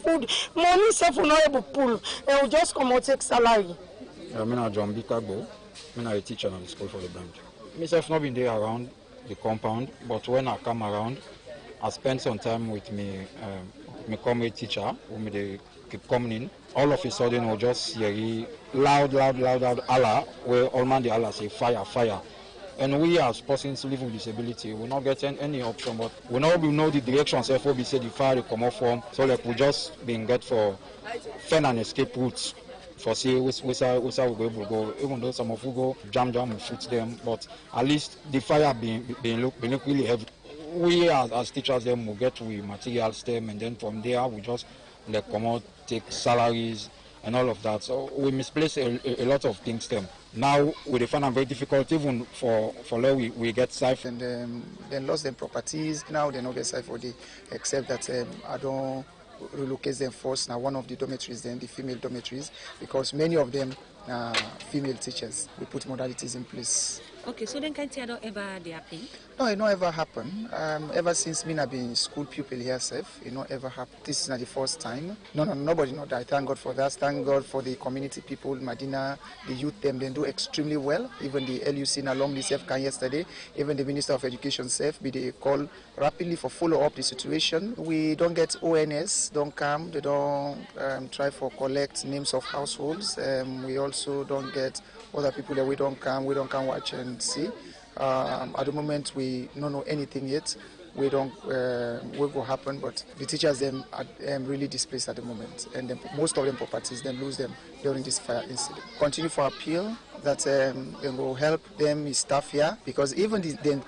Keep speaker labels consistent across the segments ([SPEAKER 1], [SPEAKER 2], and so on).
[SPEAKER 1] food, money self will not able pull, and we just come out take salary.
[SPEAKER 2] I'm a John Bikagbo. I'm a teacher at the school for the branch. Myself not been there around the compound, but when I come around, I spend some time with me, my comrade teacher, whom they keep coming in. All of a sudden, we'll just hear loud Allah, where all man the Allah say fire, fire. And we as persons living with disability will not get any option, but we now know the directions therefore we say the fire will come off from, so like we just been get for fend and escape routes for see which we go able to go, even though some of you go jam will shoot them, but at least the fire being look really heavy. We as teachers then will get with materials them, and then from there we just like come out, take salaries and all of that. So we misplace a lot of things them. Now we find it very difficult even for we get safe.
[SPEAKER 3] And then lost them properties. Now they don't get safe for the, except that I don't relocate them first. Now one of the dormitories then, the female dormitories, because many of them are female teachers. We put modalities in place.
[SPEAKER 4] Okay, so then can't you ever they happen?
[SPEAKER 3] No, it not ever happen. Ever since me have been school pupil here, safe, it not ever happen. This is not the first time. No, nobody know that. Thank God for that. Thank God for the community people, Medina, the youth. Them they do extremely well. Even the LUC along the safe can yesterday. Even the Minister of Education safe, be they call rapidly for follow up the situation. We don't get ONS, don't come. They don't try for collect names of households. We also don't get other people that we don't come watch and see. At the moment, we don't know anything yet. We don't what will happen, but the teachers them are really displaced at the moment, and then most of them properties them lose them during this fire incident. Continue for appeal that will help them staff here, because even the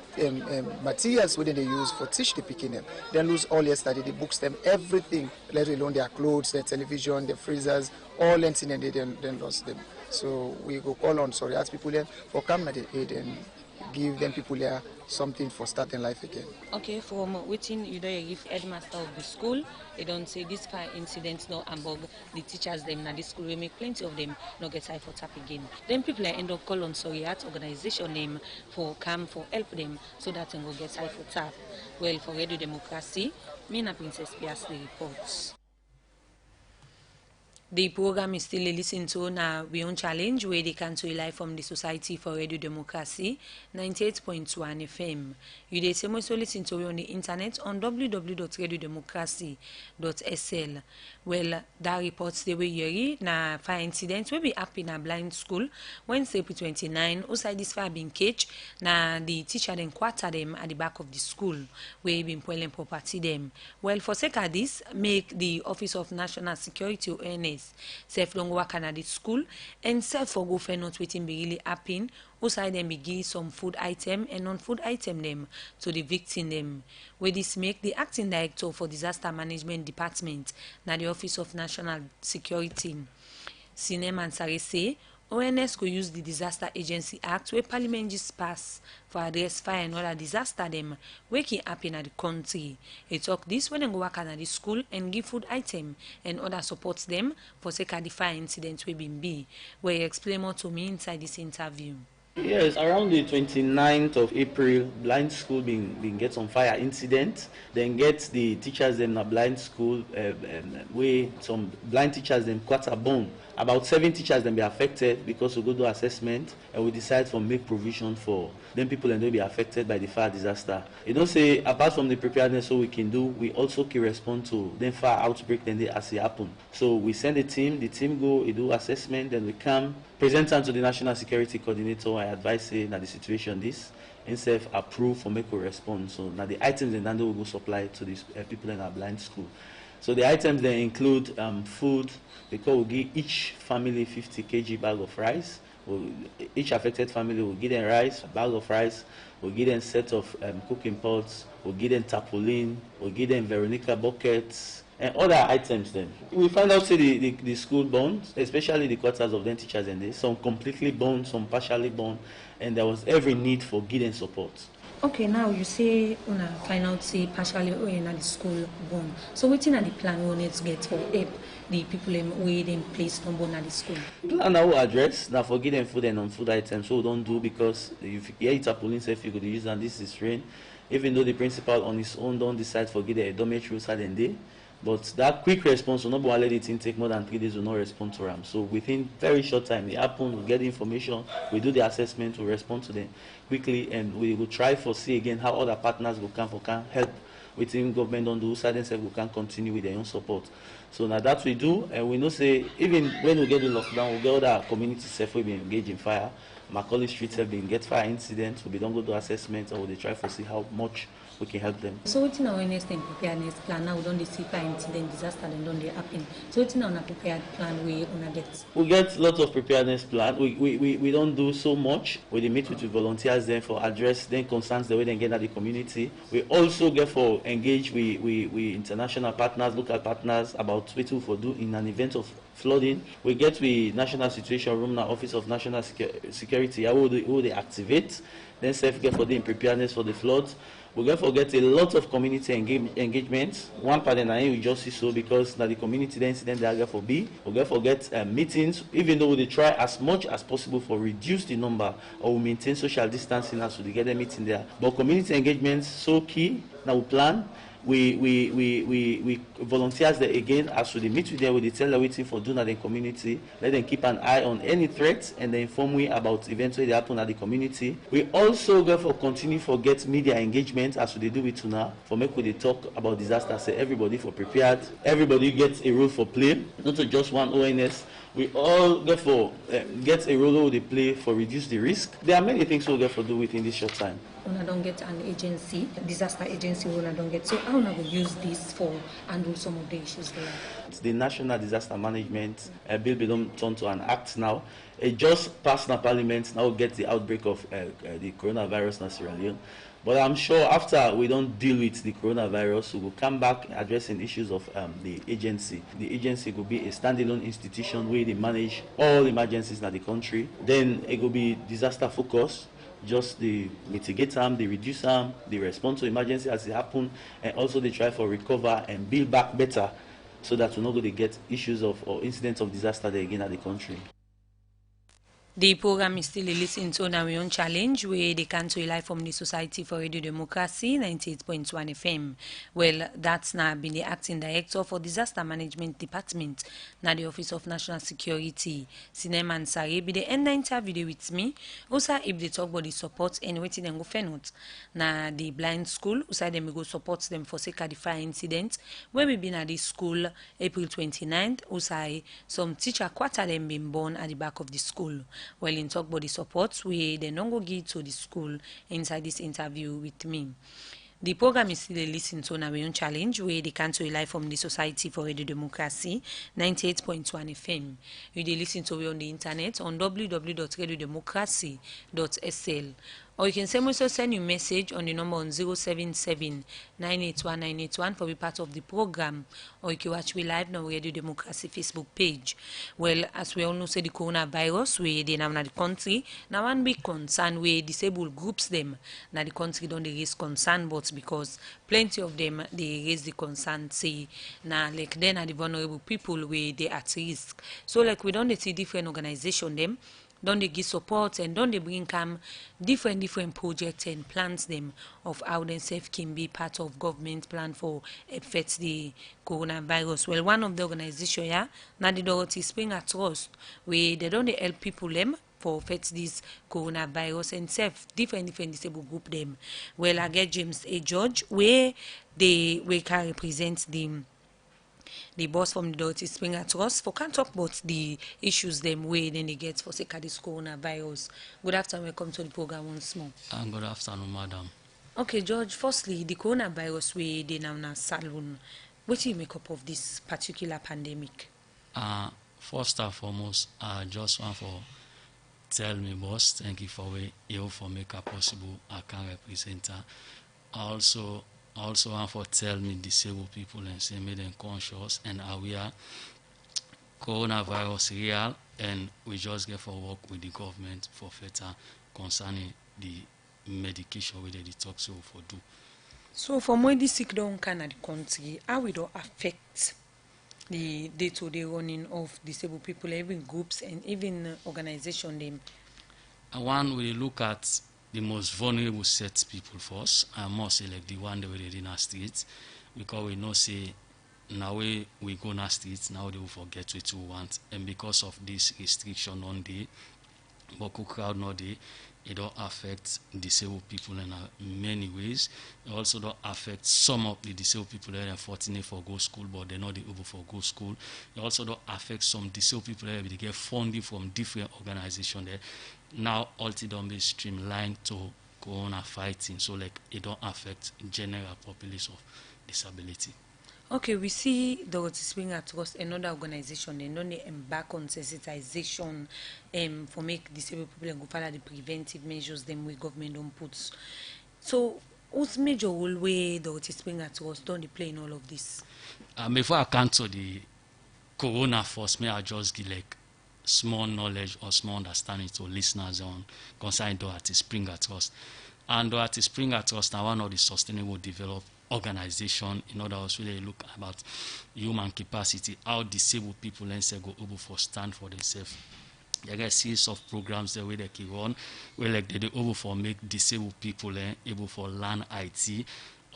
[SPEAKER 3] materials within they use for teach the picking them, they lose all yesterday, the books them, everything, let alone their clothes, their television, their freezers, all anything, and they then lost them. So we go call on ask people there for come at the aid and give them people there something for starting life again.
[SPEAKER 4] Okay, from waiting you don't give headmaster of the school, they don't say this fire incident no above the teachers them na the school we make plenty of them no get time for tap again. Then people end up call on at organization name for come for help them so that they will get time for tap. Well, for Radio Democracy, me na Princess Piasley reports. The program is still listening to now Beyond Challenge, where they can to live from the Society for Radio Democracy, 98.1 FM. You dey also listen to on the internet on www.radiodemocracy.sl. Well, that reports the way you na fire incident will be up in a blind school Wednesday, April 29. Outside this fire being caged, na the teacher then quarter them at the back of the school where been pulling property them. Well, for sake of this, make the Office of National Security ONS self don't work at the school and self for go for not waiting be really happen. Outside them be give some food item and non-food item them to the victim them. Where this make the acting director for disaster management department na the Office of National Security Sinem Ansari say ONS could use the Disaster Agency Act where Parliament just pass for address fire and other disaster them where can happen at the country. He talk this when they go work at the school and give food item and other supports them for sake of the fire incident we been be. Where he explain more to me inside this interview.
[SPEAKER 5] Yes, around the 29th of April, blind school been get some fire incident. Then get the teachers in a blind school where some blind teachers them quarter bone. About 7 teachers then be affected because we go do assessment and we decide to make provision for them people and they be affected by the fire disaster. You don't say apart from the preparedness so we can do, we also can respond to them fire outbreak then they as it happen. So we send the team go, we do assessment, then we come present them to the National Security Coordinator. I advise say that the situation this and self approve for make a response. So now the items and then they will go supply to these people in our blind school. So the items then include food, because we give each family 50 kg bag of rice. Each affected family will give them rice, a bag of rice. We'll give them set of cooking pots. We'll give them tarpaulin. We'll give them Veronica buckets and other items. Then we find out say the school burned, especially the quarters of them teachers and they some completely burned, some partially burned, and there was every need for giving support.
[SPEAKER 4] Okay, now you say una find out say partially in the school born. So waiting at the plan we need to get for help the people where they place on born at the school.
[SPEAKER 5] Plan now address now for give them food and non-food items. So we don't do because if you eat a police if you could use and this is rain. Even though the principal on his own don't decide for give a dormitory side and day, But that quick response will not let it take more than 3 days, will not respond to them. So within very short time, it happens, we get the information, we do the assessment, we respond to them quickly, and we will try for see again how other partners will can help within government on the side themselves we can continue with their own support. So now that we do, and we know say even when we get the lockdown, we get other community self will be engaged in fire. Macaulay Street have been get fire incidents, we don't go to assessment, or they try to see how much we can help them.
[SPEAKER 4] So what's in our awareness and preparedness plan now? We don't see fire incident, disaster, and don't they happen. So what's in our prepared plan we on a get?
[SPEAKER 5] We get lots of preparedness plan. We don't do so much. We meet with the volunteers then for address then concerns the way they get at the community. We also get for engage we international partners, local partners about what we for do in an event of flooding. We get the National Situation Room now, Office of National Security, how they activate, then self get for the preparedness for the floods. We get forget a lot of community engagements. One part and we just see so because now the community the incident they are for B. We get forget meetings, even though they try as much as possible for reduce the number or we maintain social distancing as we get a meeting there. But community engagements so key. Now we plan. We volunteers there again as we meet with them, we tell them waiting for doing at the community, let them keep an eye on any threats and then inform we about events that happen at the community. We also go for continue for get media engagement as we do it now for make we talk about disaster, say everybody for prepared, everybody gets a role for play, not just one ONS. We all get for get a role they play for reduce the risk. There are many things we'll get for do within this short time.
[SPEAKER 4] When I don't get an agency, a disaster agency, when I don't get, so how am I going to use this for handle some of the issues there?
[SPEAKER 5] It's the National Disaster Management bill don't turn to an act now. It just passed in Parliament now get the outbreak of the coronavirus in Sierra Leone. But I'm sure after we don't deal with the coronavirus, we will come back addressing issues of the agency. The agency will be a standalone institution where they manage all emergencies in the country. Then it will be disaster focused. Just the mitigate them, they reduce them, they respond to emergency as it happen, and also they try for recover and build back better so that we're not going to get issues of or incidents of disaster there again at the country.
[SPEAKER 4] The program is still a listen to our own challenge where they can to live from the Society for Radio Democracy 98.1 FM. Well, that's now been the acting director for Disaster Management Department, now the Office of National Security. Sineman Sare be the end interview with me. Also, if they talk about the support and waiting and go fenut. Now the blind school, also them go support them for sake of the fire incident where we been at this school April 29th. Also, some teacher quarter them been born at the back of the school. Well, in talk about the support, we then don't go give to the school inside this interview with me. The program is still a listen to our own challenge where they can to live from the Society for Radio Democracy 98.1 FM. You can listen to it on the internet on www.radiodemocracy.sl. Or you can send you a message on the number on 077-981-981 for be part of the program. Or you can watch me live on Radio Democracy Facebook page. Well, as we all know, say the coronavirus, where they now in the country, now one big concern where disabled groups them. Now the country don't raise concern, but because plenty of them, they raise the concern, say, now like then are the vulnerable people where they at risk. So like we don't see different organization them, don't they give support and don't they bring different projects and plans them of how themselves can be part of government plan for affect the coronavirus. Well, one of the organization here, now the Dorothy Springer Trust, where they don't help people them for affect this coronavirus and self different disabled group them. Well, I get James A. George where they can represent the boss from the Dorothy Springer Trust for can talk about the issues them way then they get for sake of this coronavirus. Good afternoon, welcome to the program once more.
[SPEAKER 6] Good afternoon, madam.
[SPEAKER 4] Okay, George, firstly, the coronavirus way they now in Salone. What do you make up of this particular pandemic?
[SPEAKER 6] First and foremost, I just want for tell me boss, thank you for you for make it possible I can represent her. Also want for tell me disabled people and say me them conscious and aware coronavirus real and we just get for work with the government for further concerning the medication where they talk so for do.
[SPEAKER 4] So from when this sick down can at the country, how will it affect the day-to-day running of disabled people, even groups and even organization them?
[SPEAKER 6] One we look at the most vulnerable set people first, and more say like the one that we did in our streets, because we know say now we go na streets, now they will forget what we want. And because of this restriction on the Boko crowd no day, it don't affect disabled people in many ways. It also don't affect some of the disabled people that are fortunate for go school, but they're not able for go school. It also don't affect some disabled people that they get funding from different organizations there. Now all it don't be streamlined to corona fighting, so like it don't affect general population of disability.
[SPEAKER 4] Okay, we see Dorothy Springer Trust, another organization, they know they embark on sensitization for make disabled people and go follow the preventive measures them where government don't put. So, what's major role where Dorothy Springer Trust don't they play in all of this?
[SPEAKER 6] Before I come to the corona first, may I just give like small knowledge or small understanding to listeners on concerning Dorothy Springer Trust. And Dorothy Springer Trust are one of the sustainable development organization. In other words, really look about human capacity, how disabled people and say go able for stand for themselves. There are a series of programs the way they can run, where like they able for make disabled people able for learn IT.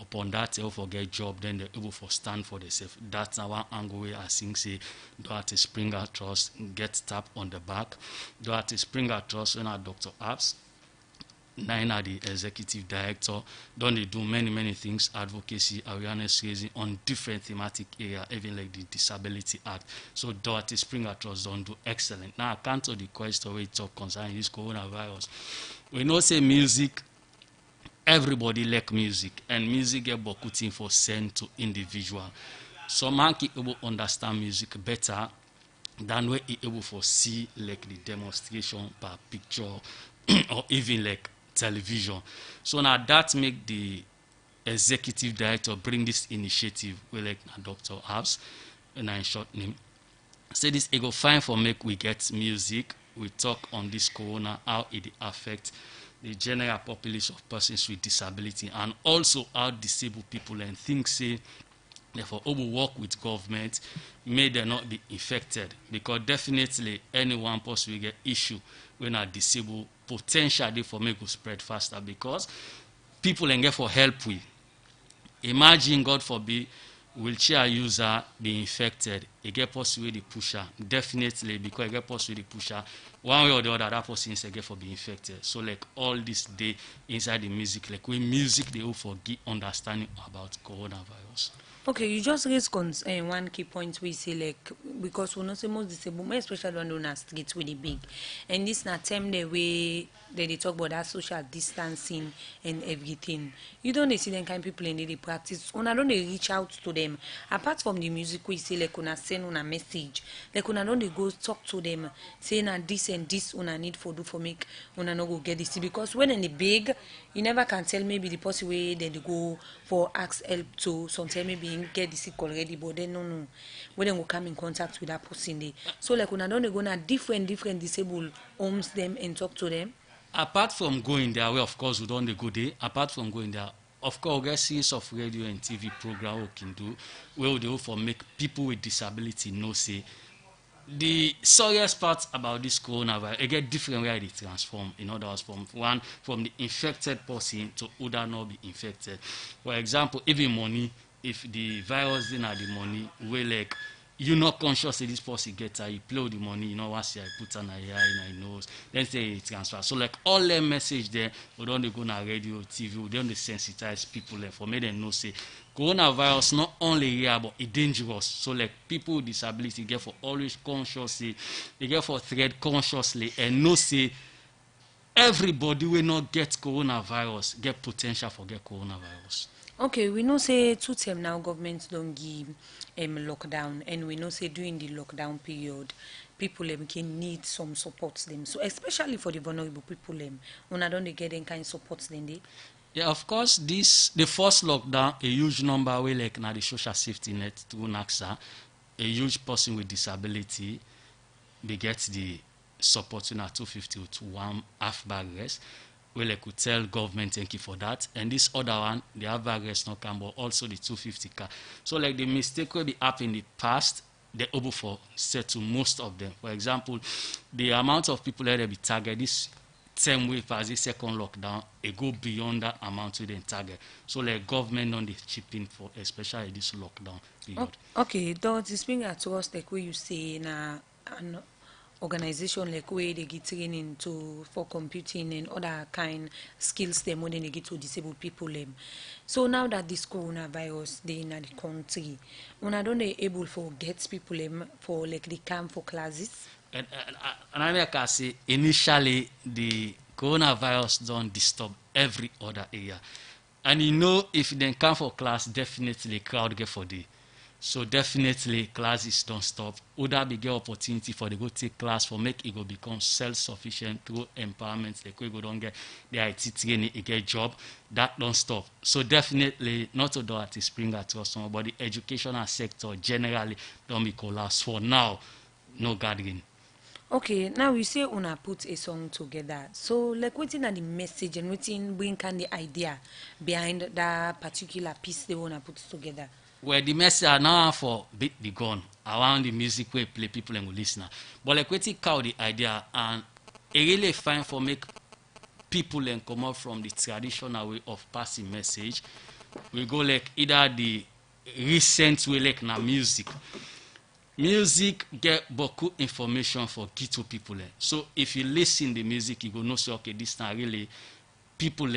[SPEAKER 6] Upon that, they able for get job, then they're able for stand for themselves. That's our angle where I think say Dorothy Springer Trust get tap on the back. Dorothy Springer Trust when our Dr. Apps. Nina, the executive director, don't they do many things, advocacy, awareness raising on different thematic areas, even like the Disability Act. So Dorothy Springer Trust don't do excellent. Now I can't to the question where it talk concerning this coronavirus. We know say music, everybody like music, and music get bokuting for send to individual. So man can able understand music better than we able for see like the demonstration per picture or even like television. So now that make the executive director bring this initiative where like Dr. House and I short name. Say this it go fine for make we get music. We talk on this corona, how it affect the general population of persons with disability and also how disabled people and things say therefore we work with government may they not be infected because definitely anyone person will get issue when are disabled potential they for make go spread faster because people and get for help with. Imagine God forbid wheelchair user be infected, e get possible the pusher definitely because e get possible the pusher one way or the other that person is get for be infected. So like all this day inside the music like when music they all for give understanding about coronavirus.
[SPEAKER 4] Okay, you just raised one key point we say like because we know say most disabled, more especially when on streets really big, and this na time the way they talk about that social distancing and everything. You don't see them kind of people in the practice. Una don't they reach out to them apart from the music we say like una send una message like una don't they go talk to them saying that this and this una need for do for make una no go get this because when in the big you never can tell maybe the person way then they go for ask help to sometimes maybe get the sick already but then no when they go come in contact with that person they so like una don't they go na different disabled homes them and talk to them.
[SPEAKER 6] Apart from going there, well, of course, we don't go there. Apart from going there, of course, we get series of radio and TV program we can do where we do for make people with disability know say the serious part about this coronavirus, it get different way they transform. In other words, from the infected person to who that not be infected. For example, even money, if the virus didn't have the money, we like you not conscious that this person gets you play with the money, you know what say I put on a ear in my nose, then say it transfer. So like all their message there, we don't go on radio, TV, we don't sensitize people there for me them know say coronavirus not only here but it's dangerous. So like people with disability get for always consciously, they get for thread consciously and know say everybody will not get coronavirus, get potential for get coronavirus.
[SPEAKER 4] Okay, we know say 2 term now government don't give lockdown and we know say during the lockdown period people can need some support them. So especially for the vulnerable people una don't they get any kind of support then they?
[SPEAKER 6] Yeah, of course, the first lockdown, a huge number way like now the social safety net through NAXA, a huge person with disability, they get the support in 250 to 1 half bag rest. We like could tell government thank you for that. And this other one, the half bag rest not come, but also the 250 car. So like the mistake will be up in the past, they able for settle most of them. For example, the amount of people that they be targeted this term with as the second lockdown, it go beyond that amount to the target. So like government on the chipping for especially this lockdown period.
[SPEAKER 4] Okay, does this bring at us like where you say na an organization like where they get training to for computing and other kind skills them when they get to disabled people them. So now that this coronavirus they in the country, when I don't they able for get people them for like the camp for classes.
[SPEAKER 6] And I can say initially the coronavirus don't disturb every other area. And you know if they come for class, definitely crowd get for day. So definitely classes don't stop. Would that be good opportunity for the go take class for make it go become self-sufficient through empowerment, like we go don't get the IT training, it get job, that don't stop. So definitely not to do at spring at us, but the educational sector generally don't be collapsed for now, no gathering.
[SPEAKER 4] Okay, now you say una put a song together. So like what's in the message and what's in bring kind the idea behind that particular piece they wanna put together?
[SPEAKER 6] Well, the message are now for beat the gun around the music we play people and listen. But like we take out the idea and it really fine for make people and come out from the traditional way of passing message. We go like either the recent way like na music. Music get beaucoup information for Ghetto people. So if you listen the music, you go know say okay, this now really people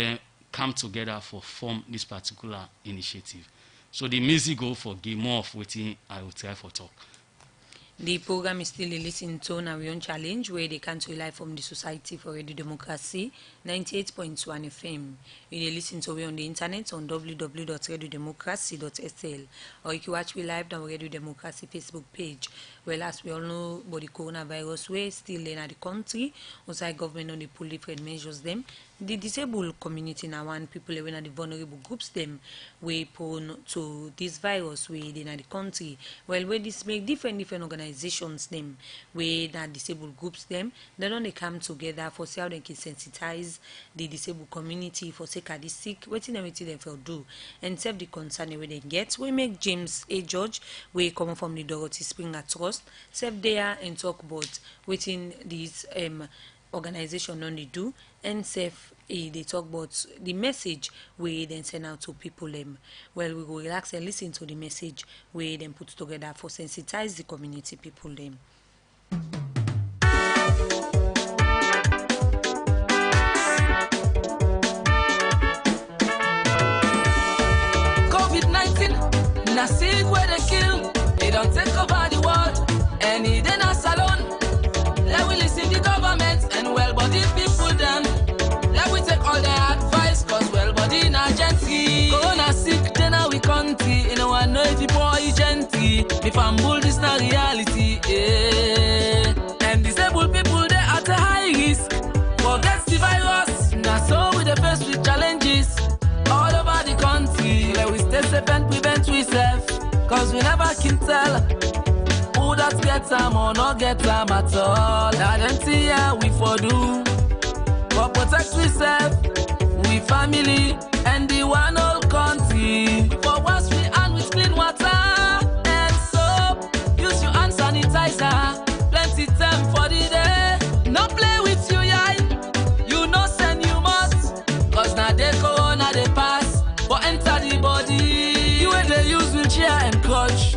[SPEAKER 6] come together for form this particular initiative. So the music go for give more of waiting I will try for talk.
[SPEAKER 4] The program is still a listen to now we on challenge where they can't rely from the Society for Radio Democracy 98.1 FM. You can listen to we on the internet on www.radiodemocracy.sl or you can watch we live on Radio Democracy Facebook page. Well, as we all know, about the coronavirus, we're still in the country. Also, government on the pull different measures them. The disabled community now and people living in the vulnerable groups them we prone to this virus we in the country. Well, where this make different organizations them where that disabled groups them they don't come together for see how they can sensitize the disabled community for say this sick waiting everything they will do and serve the concern where they get. We make James A. George we come from the Dorothy Springer Trust serve there and talk about waiting these organization only do and safe they talk about the message we then send out to people well we will relax and listen to the message we then put together for sensitize the community people them.
[SPEAKER 7] COVID-19 na sick where they kill, they don't take over the world and it in us alone. Let we listen to government and well-bodied people them. Let we take all their advice, cause well-bodied na gentry. Corona sick, then we country. In our know the boy gentry. Me fumble, this na reality, eh. And disabled people, they at a high risk. Forget the virus, now so we the face with challenges. All over the country, let we stay safe and prevent ourselves. Cause we never can tell who that get time or not get time at all. That empty yeah, we for do. But protect ourselves, we family, and the one whole country. For once we hand with clean water and soap. Use your hand sanitizer, plenty time for the day. No play with you, yeah. You know send you must. Cause now they corona they pass, but enter the body. You when they use wheelchair and crutch.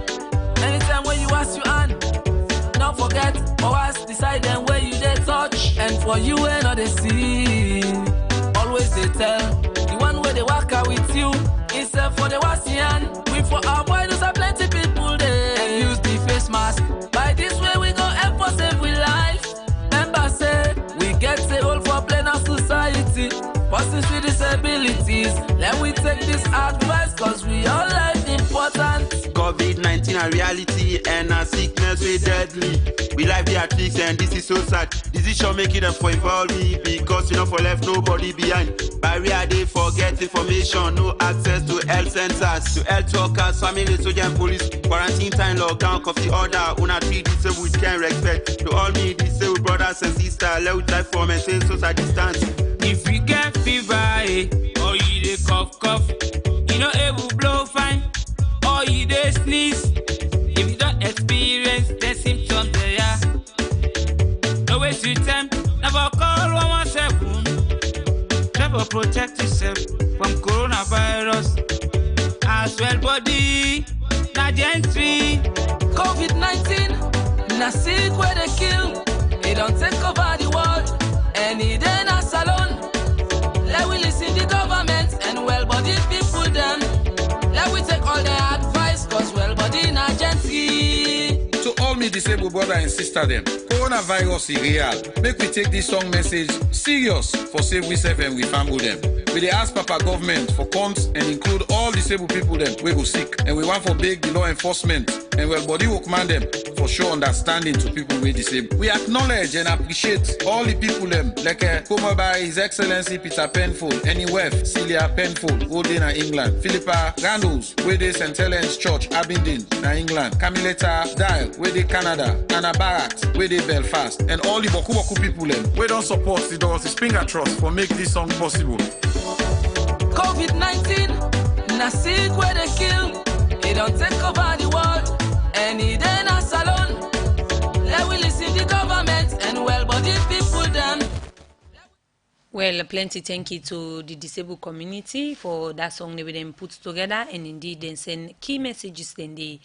[SPEAKER 7] Anytime when you wash your hand, don't forget, or ask decide them where you they touch. And for you when all they see, always they tell, the one where they walk out with you, instead for the wash your hand. We for our boy, there's a plenty people there. And use the face mask, by this way we go help us every life. Remember say, we get the whole for plain of society. Persons with disabilities, let we take this advice, cause we all life important.
[SPEAKER 8] COVID-19 a reality and a sickness we deadly. We live the athletes and this is so sad. Decision making them for involve me because you know for left nobody behind. Barrier they forget information, no access to health centers, to health workers, family, soldier and police. Quarantine time, lockdown, coffee order, una treat disabled can respect. To all me disabled brothers and sisters, let we try for maintain social distance.
[SPEAKER 9] If you get fever, or you dey cough, you know able blow fine, or you dey sneeze. If you don't experience the symptoms there, no waste your time. Never call 117. for protect yourself from coronavirus. As well body, na gentry.
[SPEAKER 7] COVID-19, na sick where they kill. It don't take over the world. Any day na salon. Let we listen the government and well-bodied people them. Let we take all their advice, cause well-bodied na gentry.
[SPEAKER 10] To all me disabled brother and sister them, coronavirus is real. Make we take this song message serious for save we self and we family them. We dey ask Papa government for funds and include all disabled people them we go sick. And we want for big the law enforcement and well body will command them for sure understanding to people we disabled. We acknowledge and appreciate all the people them like come by His Excellency Peter Penfold, anywhere Celia Penfold, holding in England, Philippa Randalls, where they St. Helens Church, Abingdon, in England, Camileta Dial, where they Canada, Anna Barrett, where they Belfast, and all the Boku people them we don't support the Doris Finger Trust for make this song possible.
[SPEAKER 7] COVID-19, na sick where they kill. It don't take over the world. Any day na salon. Let we listen the government and well-bodied people them.
[SPEAKER 4] Well, plenty thank you to the disabled community for that song they them put together, and indeed then send key messages then they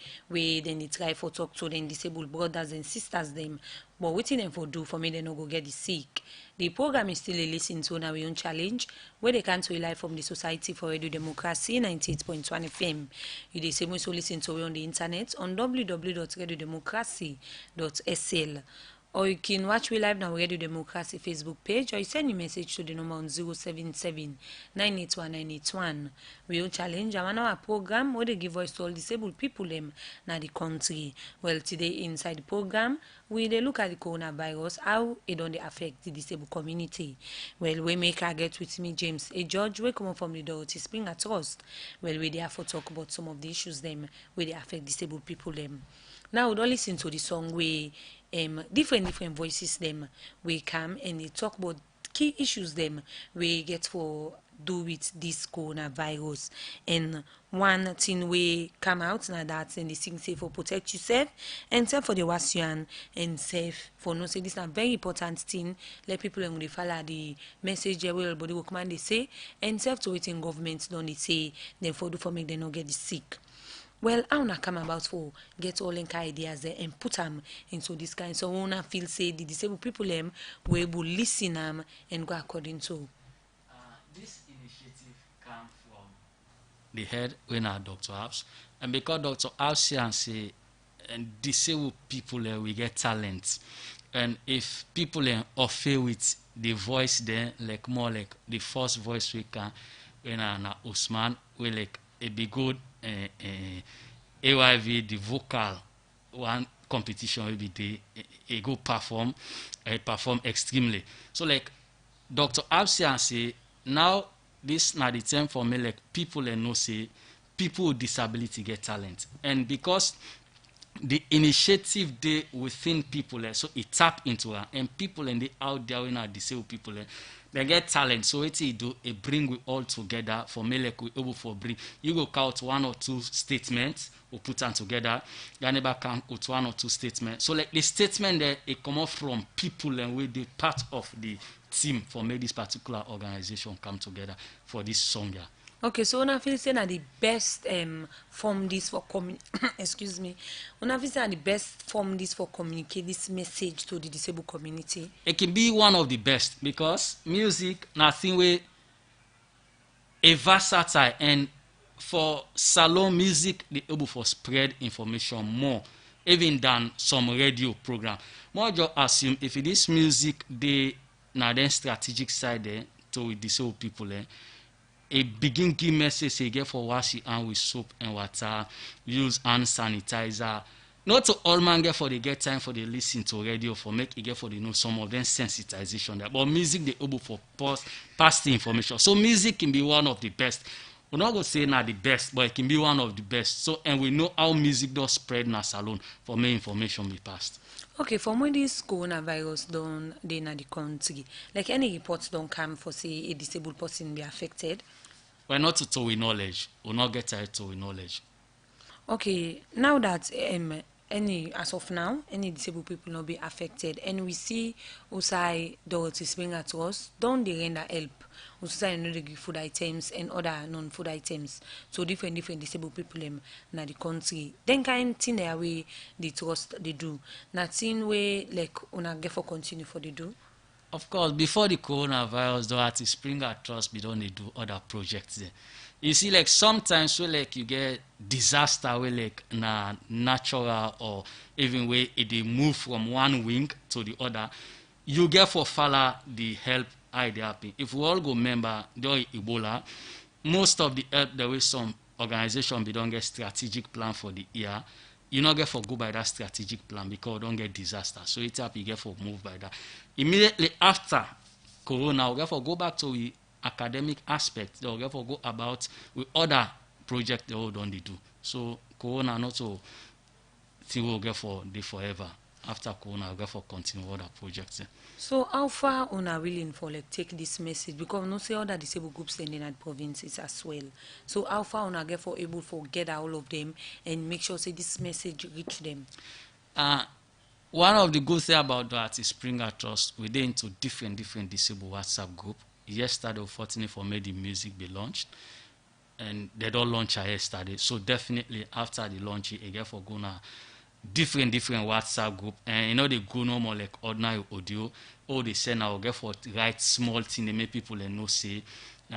[SPEAKER 4] try for talk to them disabled brothers and sisters them. But waiting them for do for me they no go get the sick. The program is still a listen to our own challenge where they can to live from the Society for Radio Democracy 98.1 FM. You the same also listen to on the internet on www.radiodemocracy.sl. Or you can watch we live now Radio Democracy Facebook page, or you send your message to the number on 077 981 981. We will challenge our program where they give voice to all disabled people them na the country. Well, today inside the program, we they look at the coronavirus, how it don't affect the disabled community. Well, we make our get with me, James A. George, we come from the Dorothy Springer Trust. Well, we therefore talk about some of the issues them where they affect disabled people them. Now, we don't listen to the song where different voices them we come and they talk about key issues them we get for do with this coronavirus. And one thing we come out now that and they sing say for protect yourself and self for the wasian and safe for no say this is a very important thing. Let people and they follow the message well body work man they say and self to waiting government don't they say then for do for make them not get sick. Well, I wanna come about for get all in ideas there and put them into this kind. So I wanna feel say the disabled people them we able listen them and go according to.
[SPEAKER 6] This initiative come from the head when Dr. Abs, and because Dr. Abs say and disabled people we get talent, and if people offer with the voice there like more like the first voice we can when Usman we like a be good. AYV the vocal one competition will be a go perform extremely. So like Dr. Absian say now this not the time for me like people and no say people with disability get talent, and because the initiative they within people so it tap into her and people and they out there when are disabled people they get talent, so it do a bring we all together for me like we able for bring you go count one or two statements or put them together you never can put one or two statements, so like the statement there it come off from people and we the part of the team for make this particular organization come together for this song here.
[SPEAKER 4] Okay, so una feel say na the best form this for excuse me. Una feel say na the best form this for communicate this message to the disabled community.
[SPEAKER 6] It can be one of the best because music nothing way a versatile, and for salon music they able for spread information more even than some radio program. More just assume if it is music they now then strategic side there to disabled people a begin give message they get for wash your hand with soap and water, use hand sanitizer. Not to all man get for they get time for they listen to radio for make it get for they know some of them sensitization there. But music they able for pass the information. So music can be one of the best. We're not gonna say not the best, but it can be one of the best. So and we know how music does spread in a salon for make information be passed.
[SPEAKER 4] Okay, from when this coronavirus don't they in the country, like any reports don't come for say a disabled person be affected.
[SPEAKER 6] We're not to with knowledge. We'll not get to with knowledge.
[SPEAKER 4] Okay, now that any, as of now, any disabled people not be affected. And we see Usai Dorothy Springer to us, don't they render help? Usai no dey give food items and other non-food items. So different disabled people in the country. Then kind thing there way the trust they do. Nothing way like una get for continue for they do.
[SPEAKER 6] Of course, before the coronavirus, Dorothy Springer Trust, we don't do other projects there. You see, like sometimes where like you get disaster where like natural or even where they move from one wing to the other, you get for follow the help idea happen. If we all go member during Ebola, most of the help there was some organization we don't get strategic plan for the year. You not get for go by that strategic plan because you don't get disaster. So it's up you get for move by that. Immediately after Corona, we get for go back to the academic aspect. They will get for go about with other projects they all don't do. So Corona not so thing will get for the forever. After Corona, we'll get for continue other projects.
[SPEAKER 4] So how far una willing for like take this message, because no say other disabled groups in the provinces as well. So how far una get for able for gather all of them and make sure say this message reach them?
[SPEAKER 6] One of the good things about that is Springer Trust, we're into different disabled WhatsApp group. Yesterday, unfortunately for me, the music be launched, and they don't launch yesterday. So definitely after the launch, it get for gonna different WhatsApp group, and you know they go no more like ordinary audio. All they send I will get for write small thing they make people and know say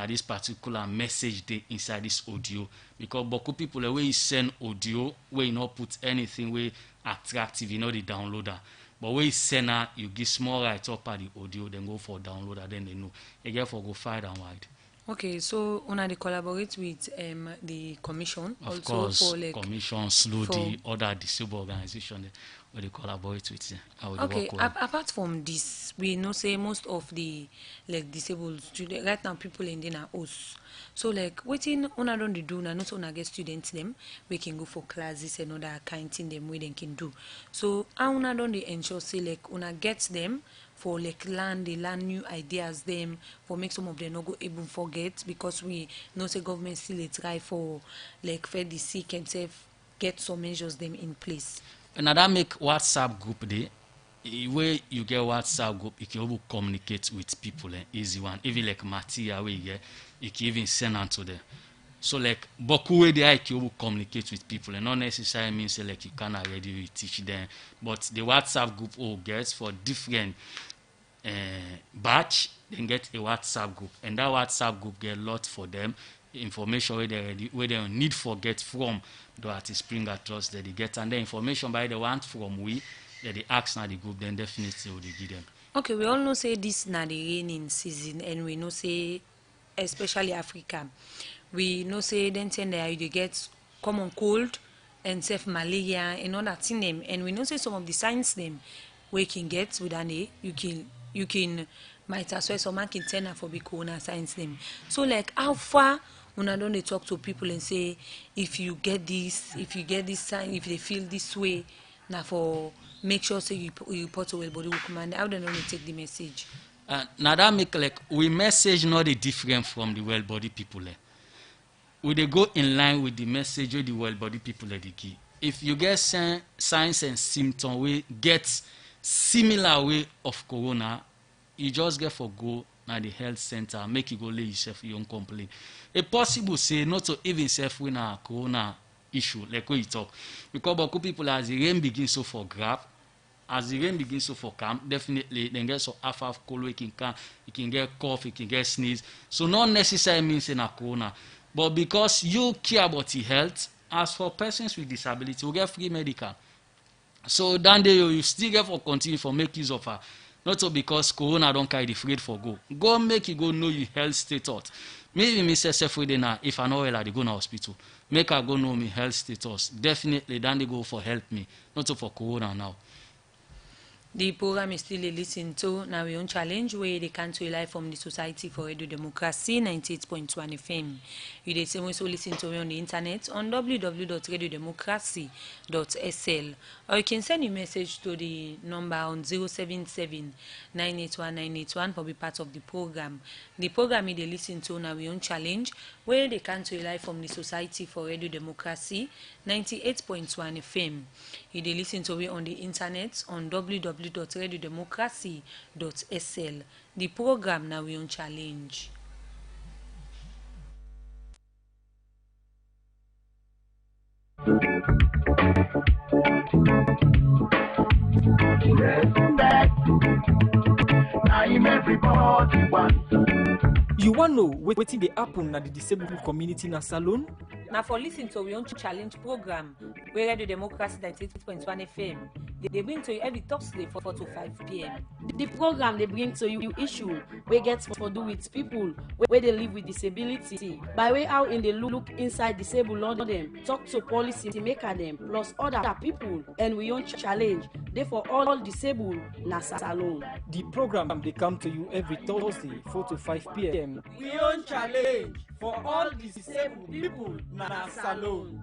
[SPEAKER 6] this particular message they inside this audio, because beaucoup people the way you send audio where you not put anything way attractive, you know the downloader. But when you send her, you give small right up at the audio, then go for downloader, then they know. You get for go far and wide.
[SPEAKER 4] Okay, so una they collaborate with the commission
[SPEAKER 6] of
[SPEAKER 4] also
[SPEAKER 6] course,
[SPEAKER 4] for like
[SPEAKER 6] commission, the other disabled organization where they collaborate with.
[SPEAKER 4] Okay, apart from this, we know say most of the like disabled students right now people in there are us. So like waiting una don't they do now, not una get students them we can go for classes and other kind thing them we then can do. So how una don't they ensure say like una get them for like they learn new ideas them for make some of them not go able forget, because we know say government still try for like feed the sick and safe get some measures them in place.
[SPEAKER 6] Another make WhatsApp group there. Where you get WhatsApp group, you can able communicate with people, easy one. Even like material where you can even send on to them. So like beaucoup way they can able communicate with people, and not necessarily means like you can already teach them. But the WhatsApp group all gets for different batch, then get a WhatsApp group, and that WhatsApp group get a lot for them information where they need for get from the artist Springer Trust that they get, and the information by the want from we that they ask now the group, then definitely will they give them.
[SPEAKER 4] Okay, we all know say this now the raining season, and we know say especially Africa, we know say then there you get common cold and self malaria and all that in them, and we know say some of the signs them we can get with an A, you can might as well someone can tell for big corona signs them. So like how far when I don't they talk to people and say if you get this sign, if they feel this way, now for make sure say you report to well body command, how they don't take the message.
[SPEAKER 6] Now that make like we message not a different from the well body people. We they go in line with the message of the well body people they give. If you get signs and symptoms we get similar way of corona, you just get for go na the health center, make you go lay yourself your own complaint. It possible say not to even self win a corona issue like what you talk, because beaucoup people as the rain begins so for grab, as the rain begins so for camp, definitely then get so half cold, you can get cough, you can get sneeze. So not necessarily means in a corona, but because you care about your health, as for persons with disability, you get free medical. So then you still get for continue for make use of her. Not so because corona don't carry the afraid for go make you go know your health status. Maybe me say self now if I know well I go to hospital, make I go know my health status. Definitely then they go for help me, not so for corona now.
[SPEAKER 4] The program is still a listen to now we own challenge where they can to live from the Society for Radio Democracy 98.1 FM. You the same also listen to me on the internet on www.radiodemocracy.sl, or you can send a message to the number on 077-981-981 for be part of the program. The program is they listen to now we own challenge where they can to live from the Society for Radio Democracy 98.1 FM. You dey listen to it on the internet on www.radiodemocracy.sl. The program now we on challenge.
[SPEAKER 11] You want know wetin dey happen na the disabled community na Salone?
[SPEAKER 4] Now for listening to we on challenge program, we Radio Democracy 98.1 FM. They bring to you every Thursday for 4 to 5 p.m.
[SPEAKER 12] The program they bring to you issue we get for do with people where they live with disability. By way how in they look inside disabled on them, talk to policy maker them, plus other people, and we on challenge. They for all disabled na Salone.
[SPEAKER 11] The program they come to you every Thursday 4 to 5 p.m.
[SPEAKER 13] We on challenge for all disabled people na Salone.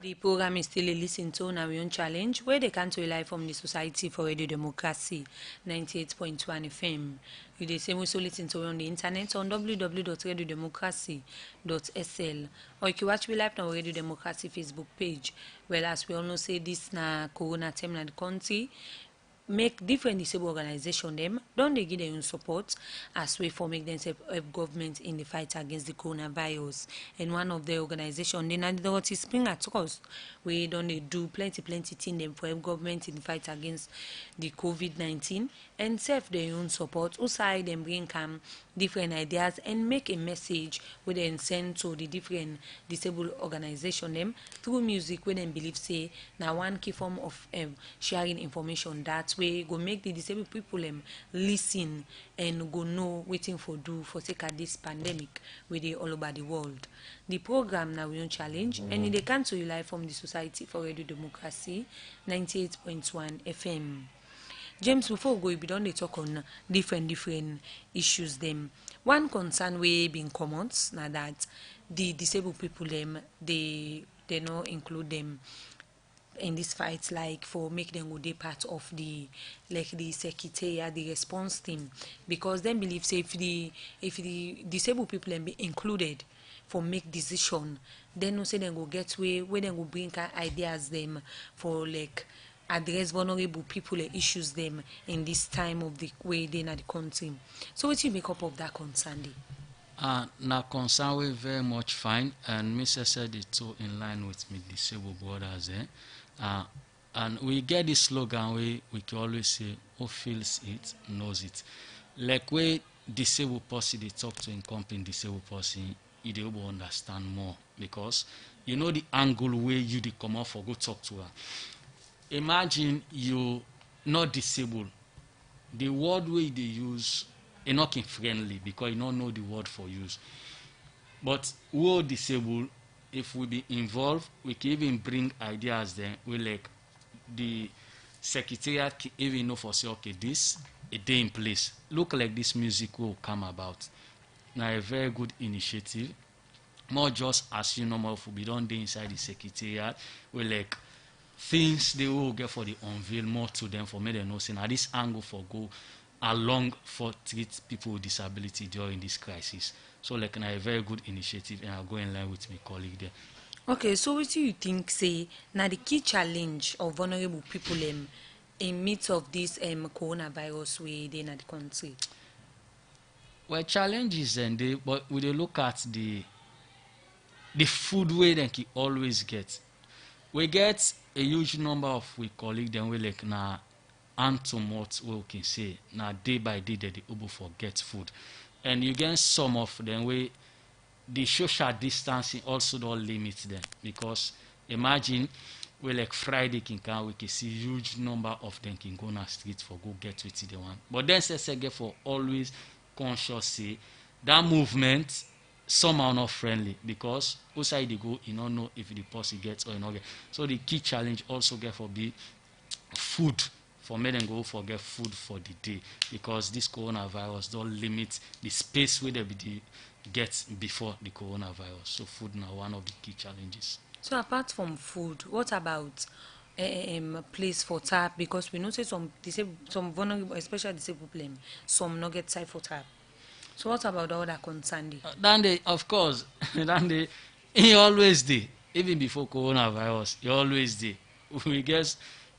[SPEAKER 4] The program is still a listen to now we on challenge where they can to live from the Society for Radio Democracy 98.1 FM. You the same also listen to on the internet on www.radiodemocracy.sl, or you can watch me live on Radio Democracy Facebook page. Well, as we all know, say this na corona time in the country. Make different disabled organization them don't they give their own support as way for make them help government in the fight against the coronavirus. And one of the organization they not the spring at cost we don't they do plenty thing them for help government in the fight against the COVID-19 and serve their own support. Also them bring different ideas and make a message with then send to the different disabled organization them through music where them believe say now one key form of sharing information that way go make the disabled people listen and go know waiting for do for take at this pandemic with they all over the world. The program now we on challenge and they can to you live from the Society for Radio Democracy 98.1 FM. James, before we go, we talk on different issues them. One concern we been common now that the disabled people they not include them in this fight, like for make them go be part of the secretariat, the response team, because them believe say if the disabled people be included for make decision, then no say them go get way where them go bring ideas them for like address vulnerable people issues them in this time of the way they in the country. So what you make up of that concern?
[SPEAKER 6] Now concern we very much fine, and Mr. said it too in line with me disabled brothers and we get this slogan we can always say who feels it knows it. Like we disabled person they talk to in company disabled person, you dey able understand more because you know the angle where you dey come out for go talk to her. Imagine you not disabled. The word way they use is not friendly because you don't know the word for use. But we are disabled, if we be involved, we can even bring ideas then. We like the secretariat can even know for say okay, this a day in place. Look like this music will come about. Now a very good initiative. More just as you normal if we don't do inside the secretariat, we like things they will get for the unveil more to them for me they know saying at this angle for go along for treat people with disability during this crisis. So like a very good initiative and I'll go in line with my colleague there.
[SPEAKER 4] Okay, so what do you think say now the key challenge of vulnerable people in midst of this coronavirus way they in the country?
[SPEAKER 6] Well, challenges and they but we look at the food way they can always get. We get a huge number of we colleagues then we like na and to what we can say now day by day that they able forget food. And you get some of them where the social distancing also don't limit them because imagine we like Friday we can see huge number of them can go on the street for go get what they want. But then say get for always conscious say that movement somehow not friendly because outside they go you don't know if the person gets or not get. So the key challenge also get for be food. For me, then go forget food for the day because this coronavirus don't limit the space where they get before the coronavirus. So food now one of the key challenges.
[SPEAKER 4] So apart from food, what about place for tap, because we know say some vulnerable, especially disabled people, some no get side for tap. So what about all that concern dey?
[SPEAKER 6] Then they, of course, then they, he always did. Even before coronavirus, he always did. We get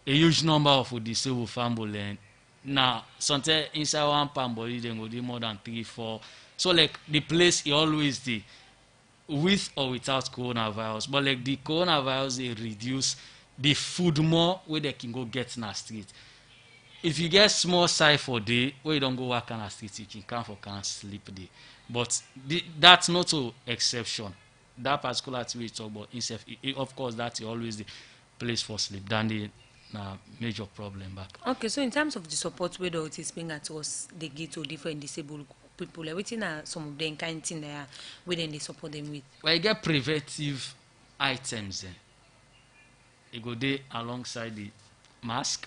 [SPEAKER 6] a huge number of disabled family. And now, sometimes inside one palm body, they go do more than 3, 4. So like the place he always did, with or without coronavirus. But like the coronavirus, they reduce the food more where they can go get in the street. If you get small size for day, where you don't go work on the street, you can come sleep day. But that's not an exception. That particular thing we talk about, of course, that's always the place for sleep. Then the major problem back.
[SPEAKER 4] Okay, so in terms of the support where the autism bring at us, they get to different disabled people. Everything are some of them kind thing there where then they support them with.
[SPEAKER 6] Well, you get preventive items then. You go there alongside the mask.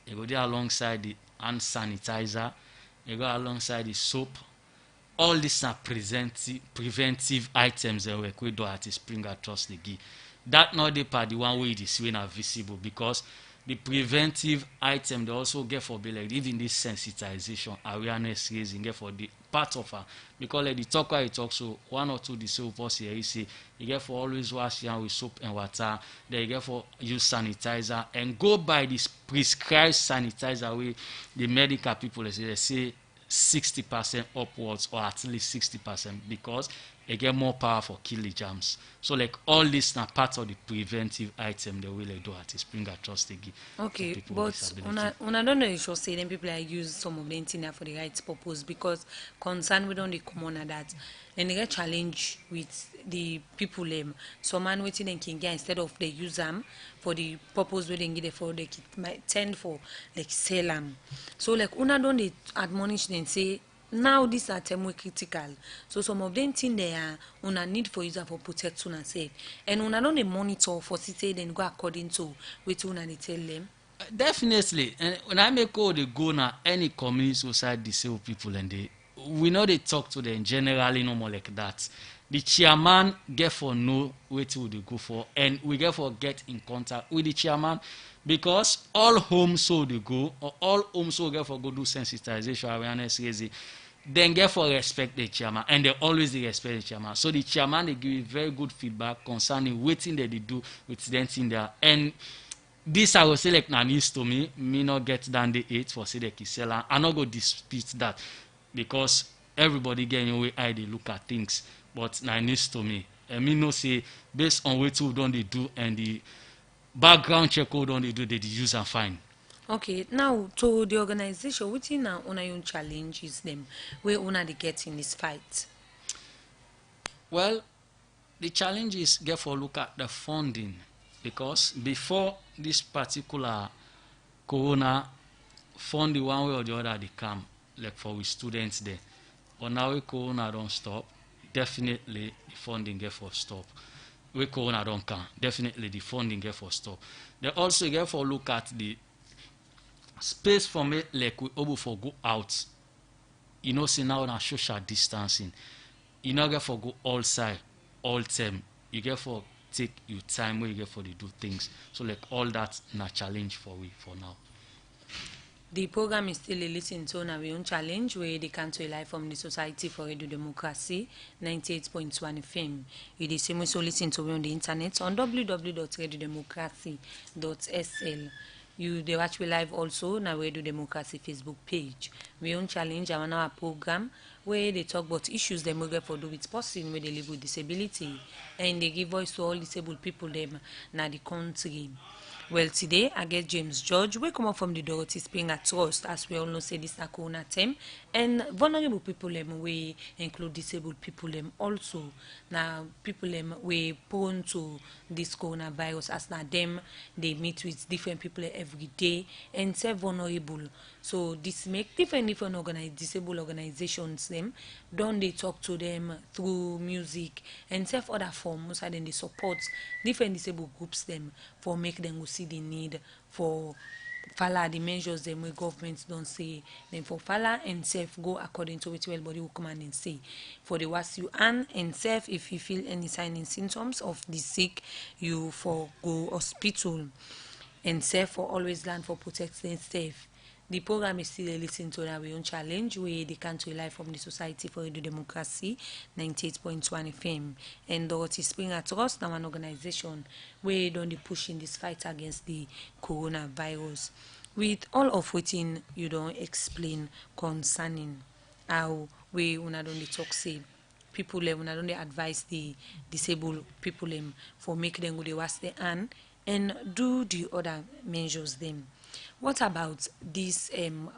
[SPEAKER 6] You go there alongside the hand sanitizer. You go alongside the soap. All these are preventive items that we do at the spring across the gi. That not the part the one way this way are visible, because the preventive item they also get for be like even this sensitization awareness raising get for the part of her, because like the talk where you talk, so 1 or 2 disabled person here you say you get for always wash your hand with soap and water, then you get for use sanitizer and go by this prescribed sanitizer way the medical people they say 60% upwards or at least 60%, because it get more power for kill the germs. So like all this now part of the preventive item they will do at spring across the
[SPEAKER 4] okay, but when I don't know, you should say then people like use some of them thing for the right purpose, because concern we don't the common at that and they get challenge with the people some man waiting and can get instead of they use them for the purpose where they get it for they might tend for like sell them. So like una don't they admonish and say now these are term critical, so some of them think they are una need for user for protect una safe, and una don't they monitor for say then go according to which una they tell them.
[SPEAKER 6] Definitely, and when I make all the go now any community society disabled people and we know they talk to them generally no more like that. The chairman get for know where to they go for, and we get for get in contact with the chairman, because all homes so they go or all homes so get for go do sensitization awareness raising, then get for respect the chairman, and they always respect the chairman. So the chairman they give you very good feedback concerning what thing that they do with students in there. And this I will say like news to me not get down the 8 for say the Kisela. I not go dispute that, because everybody getting way how they look at things. But news to me. And me no say based on what don't they do and the background check what don't they do, they use and fine.
[SPEAKER 4] Okay, now to the organization, which in now on your challenge is them where una they get in this fight?
[SPEAKER 6] Well, the challenge is get for look at the funding, because before this particular corona fund the one way or the other they come like for we students there. But now we corona don't stop, definitely the funding get for stop. We corona don't come, definitely the funding get for stop. They also get for look at the space from it like we able for go out. You know, see now na social distancing. You know get for go all side, all time. You get for take your time where you get for to do things. So like all that na challenge for we for now.
[SPEAKER 4] The program is still a listen to our own challenge where they come to a live from the Society for Radio Democracy 98.1 FM. You the same also listen to on the internet on www.radiodemocracy.sl. You they watch we live also on our Radio Democracy Facebook page. We own challenge our program where they talk about issues they get for do with person where they live with disability, and they give voice to all disabled people them na the country. Well, today I get James George. We come up from the Dorothy Springer Trust, as we all know say this corona term, and vulnerable people we include disabled people also. Now people we prone to this coronavirus, as now them they meet with different people every day and say vulnerable. So this make different disabled organizations don't they talk to them through music and self other forms, and then they support different disabled groups for make them see the need for follow the measures them where government don't say, then for follow and self go according to which well body will come and say. For the was you and self, if you feel any sign and symptoms of the sick, you for go hospital and self for always learn for protecting self. The program is still a listen to that we own challenge where they can't rely from the Society for Radio Democracy 98.1 FM. And Dorothy Springer Trust, now an organization where don't they push in this fight against the coronavirus. With all of waiting you don't explain concerning how we una don't dey talk say people una don't dey advise the disabled people for make them go dey wash their hand and do the other measures them. What about this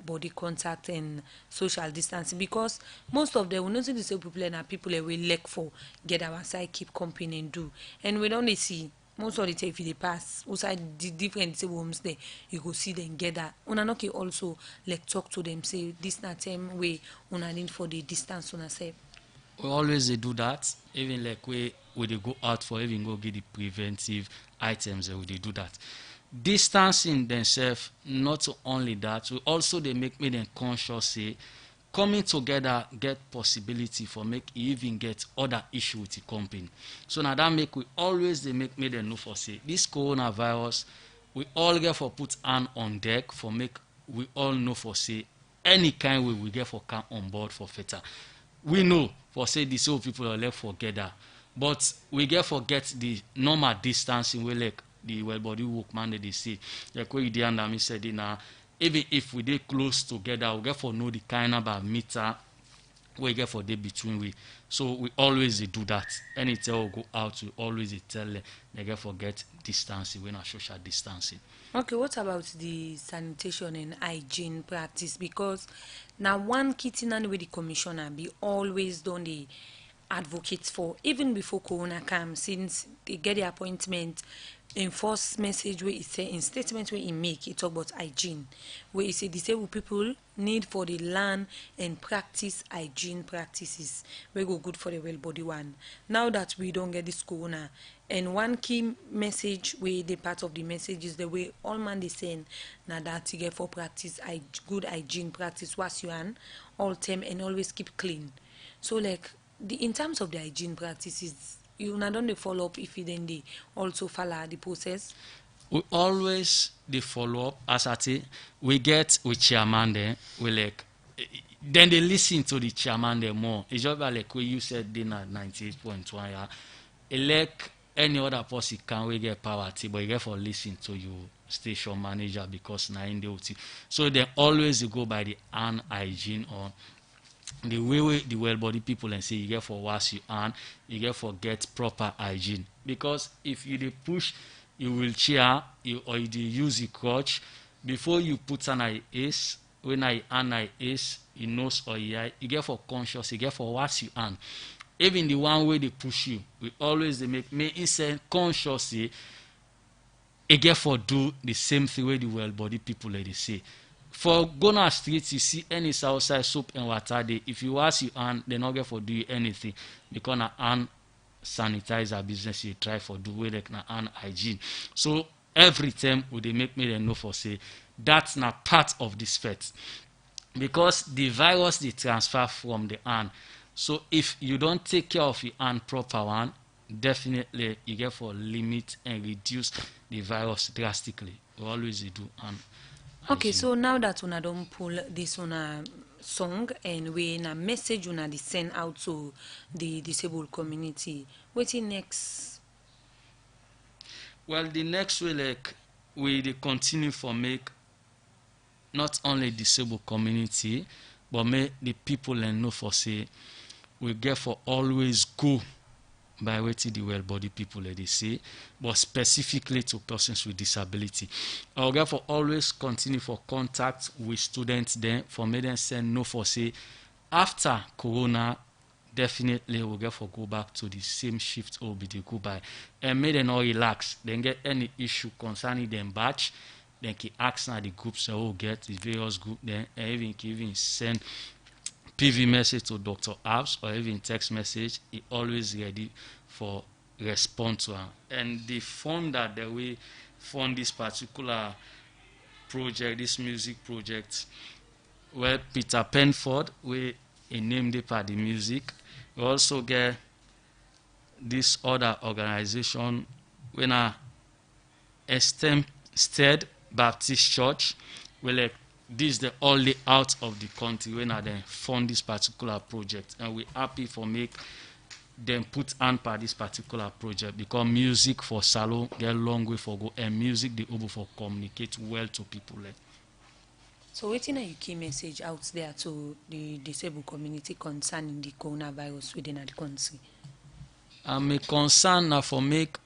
[SPEAKER 4] body contact and social distancing? Because most of them, we know the disabled people and people we lack for get outside, keep company and do. And we don't see most of the time if they pass outside the different disabled homes there, you go see them get that. Una no can also like talk to them, say this not time way una need for the distance una say.
[SPEAKER 6] We always they do that, even like we they go out for even go get the preventive items, we they do that. Distancing themselves, not only that, we also they make me them conscious say coming together get possibility for make even get other issue with the company. So now that make we always they make me them know for say this coronavirus we all get for put hand on deck for make we all know for say any kind way we get for come on board for feta. We know for say the so people are left for gather, but we get forget the normal distancing we like the well body workman that they say like what you did and me said now even if we dey close together we get for know the kind of meter we get for day between we. So we always do that. Anytime we go out we always tell them they get forget distancing, we not social distancing.
[SPEAKER 4] Okay, what about the sanitation and hygiene practice? Because now one kitchen and with the commissioner be always done the advocates for even before corona comes, since they get the appointment in first message where it say in statement where he make it talk about hygiene, where he say disabled people need for the learn and practice hygiene practices we go good for the well body one. Now that we don't get this corona, and one key message where the part of the message is the way all man they saying now that you get for practice good hygiene practice wash your hand all time and always keep clean. So like the in terms of the hygiene practices, you not don't follow up if you then they also follow the process.
[SPEAKER 6] We always they follow up as I say we get with chairman there we like then they listen to the chairman there more. It's just like what you said then at 98.1 yeah. Like any other person can we get power but you get for listen to your station manager because na in the OT. So they always go by the hand hygiene or the way the well body people and say you get for wash your hand, you get for get proper hygiene. Because if you dey push you will chair you or you dey use your crutch before you put an eye ace when I hand eye ace your nose or your eye, you get for conscious, you get for wash your hand. Even the one way they push you, we always they make me inside consciously you get for do the same thing way the well body people like they say. For going on streets, you see any outside soap and water day. If you wash your hand, they not get for do anything because na hand sanitizer business you try for do way like na hand hygiene. So every time would they make me know for say that's not part of this fight because the virus they transfer from the hand. So if you don't take care of your hand proper one, definitely you get for limit and reduce the virus drastically. We always do and.
[SPEAKER 4] Okay, so now that una don't pull this una song and we na message una dey send out to the disabled community, what's next?
[SPEAKER 6] Well, the next way like we dey continue for make not only disabled community but make the people and know for say we get for always go by waiting the well body people like they say, but specifically to persons with disability. I'll get for always continue for contact with students then for me then send no for say after corona definitely we'll get for go back to the same shift or be the go by and make them all relax, then get any issue concerning them batch, then can ask now the groups that will get the various group then and even send PV message to Dr. Abs or even text message, he always ready for response to her. And the fund that we fund this particular project, this music project, where Peter Penford, we named it for the music. We also get this other organization, when Stead Baptist Church, well, this is the only out of the country when they fund this particular project, and we're happy for make them put on for this particular project, because music for Salone get a long way for go, and music they able for communicate well to people.
[SPEAKER 4] So what's your key message out there to the disabled community concerning the coronavirus within the country?
[SPEAKER 6] I'm a concern now for make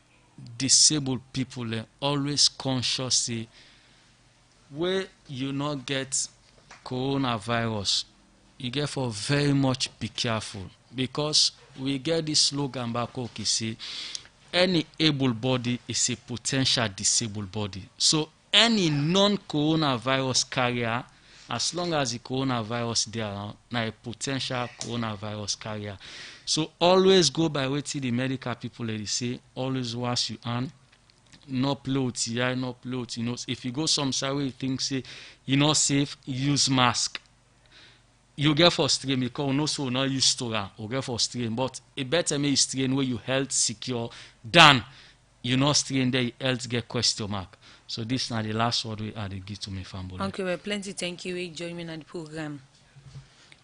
[SPEAKER 6] disabled people always conscious say where you not get coronavirus, you get for very much be careful, because we get this slogan back okay say any able body is a potential disabled body. So any non-coronavirus carrier, as long as the coronavirus there now a potential coronavirus carrier. So always go by what the medical people they say, always wash your hand, no play with your eye, no play with your nose. If you go some side where you think say you're not safe, use mask. You get for strain because you know so not use to or get for strain, but a better may strain where you health secure than you not strain there, health get question mark. So this is now the last word we had to give to me family.
[SPEAKER 4] Okay, well, plenty thank you. Join me on the program.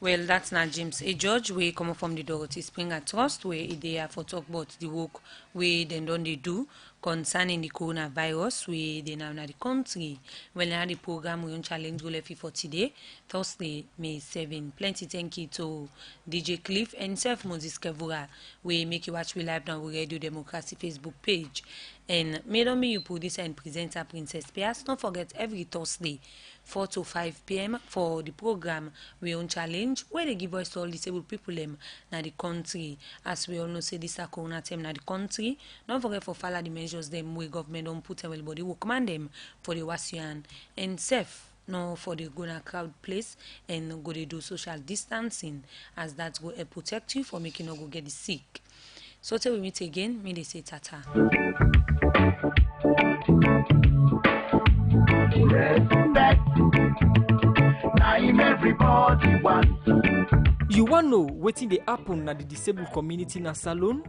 [SPEAKER 4] Well, that's not James A. George. We come from the Dorothy Springer Trust, where they are for talk about the work we then don't they do concerning the coronavirus. We they now in the country. Well, now the program we on challenge go left for today, Thursday, May 7. Plenty thank you to DJ Cliff and Self Moses Kevura. We make you watch we live now we Radio Democracy Facebook page. And made on me you producer and presenter Princess Pias. Don't forget every Thursday 4 to 5 p.m. for the program we on challenge where they give us to all disabled people in the country. As we all know say this a corona time in the country. Don't forget for follow the measures them we government don't put everybody will command them for the wasian and safe. No, for the gonna crowd place and go to do social distancing, as that will protect you for making no go get sick. So till we meet again, may they say tata.
[SPEAKER 11] You want know wetin dey happen na the disabled community na Salone?